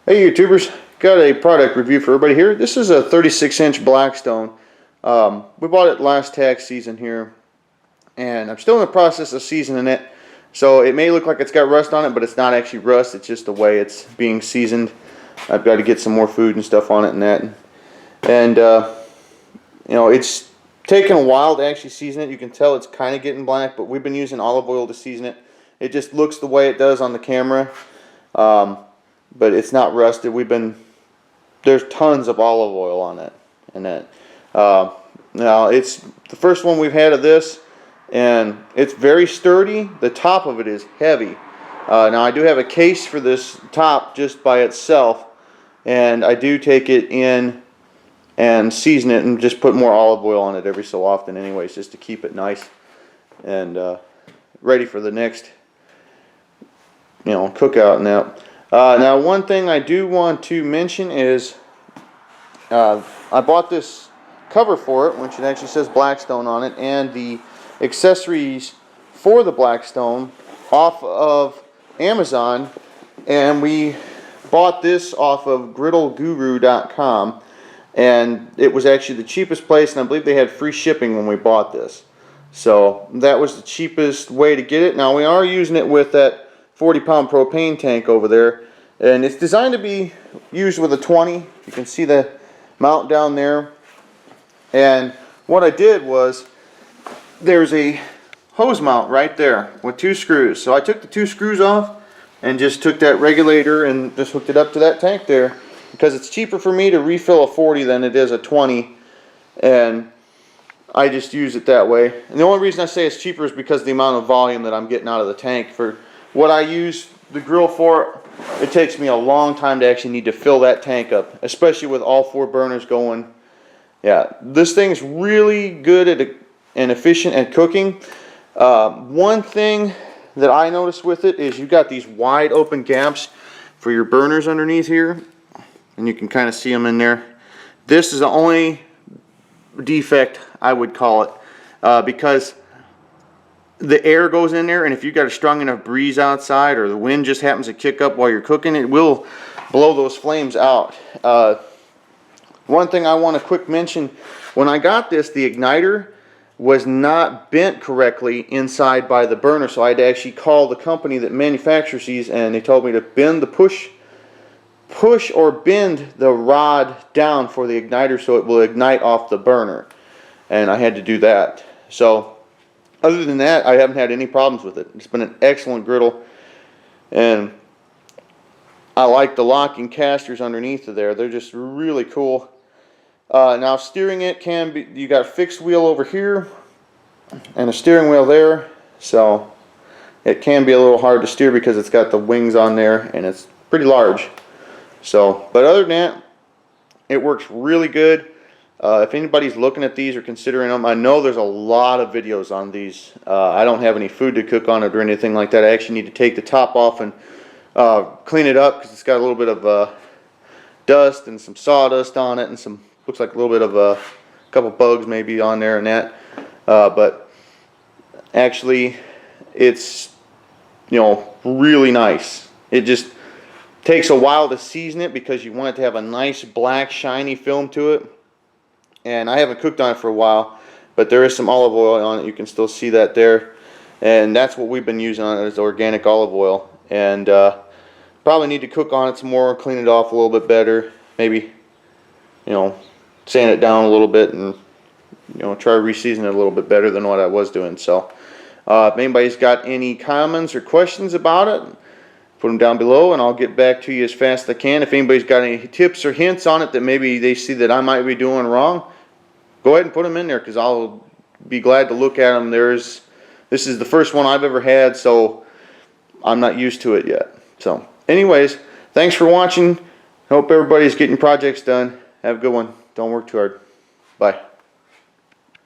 Hey YouTubers, got a product review for everybody here. This is a 36-inch Blackstone. We bought it last tax season here, and I'm still in the process of seasoning it. So it may look like it's got rust on it, but it's not actually rust. It's just the way it's being seasoned. I've got to get some more food and stuff on it and that. And you know, it's taken a while to actually season it. You can tell it's kind of getting black, but we've been using olive oil to season it. It just looks the way it does on the camera. But it's not rusted. There's tons of olive oil on it and that. Now it's the first one we've had of this, and it's very sturdy. The top of it is heavy. Now I do have a case for this top just by itself, and I do take it in and season it and just put more olive oil on it every so often anyways, just to keep it nice and ready for the next, you know, cookout and that. Now one thing I do want to mention is I bought this cover for it, which it actually says Blackstone on it, and the accessories for the Blackstone off of Amazon, and we bought this off of griddleguru.com, and it was actually the cheapest place, and I believe they had free shipping when we bought this. So that was the cheapest way to get it. Now we are using it with that 40-pound propane tank over there, and it's designed to be used with a 20. You can see the mount down there. And what I did was, there's a hose mount right there with 2 screws. So I took the 2 screws off and just took that regulator and just hooked it up to that tank there, because it's cheaper for me to refill a 40 than it is a 20, and I just use it that way. And the only reason I say it's cheaper is because of the amount of volume that I'm getting out of the tank. For what I use the grill for, it takes me a long time to actually need to fill that tank up, especially with all 4 burners going. Yeah, this thing's really good at and efficient at cooking. One thing that I noticed with it is you got these wide open gaps for your burners underneath here, and you can kind of see them in there. This is the only defect, I would call it, because the air goes in there, and if you've got a strong enough breeze outside, or the wind just happens to kick up while you're cooking, it will blow those flames out. One thing I want to quick mention, when I got this, the igniter was not bent correctly inside by the burner, so I had to actually call the company that manufactures these, and they told me to bend the push or bend the rod down for the igniter so it will ignite off the burner, and I had to do that. So other than that, I haven't had any problems with it. It's been an excellent griddle, and I like the locking casters underneath of there. They're just really cool. Now steering it can be, you got a fixed wheel over here and a steering wheel there, so it can be a little hard to steer because it's got the wings on there and it's pretty large. So, but other than that, it works really good. If anybody's looking at these or considering them, I know there's a lot of videos on these. I don't have any food to cook on it or anything like that. I actually need to take the top off and clean it up because it's got a little bit of dust and some sawdust on it, and some, looks like a little bit of a couple bugs maybe on there and that. But actually, it's, you know, really nice. It just takes a while to season it because you want it to have a nice black shiny film to it. And I haven't cooked on it for a while, but there is some olive oil on it. You can still see that there, and that's what we've been using on it, is organic olive oil. And probably need to cook on it some more, clean it off a little bit better, maybe, you know, sand it down a little bit, and, you know, try to re-season it a little bit better than what I was doing. So if anybody's got any comments or questions about it, put them down below and I'll get back to you as fast as I can. If anybody's got any tips or hints on it that maybe they see that I might be doing wrong, go ahead and put them in there, because I'll be glad to look at them. This is the first one I've ever had, so I'm not used to it yet. So anyways, thanks for watching. Hope everybody's getting projects done. Have a good one. Don't work too hard. Bye.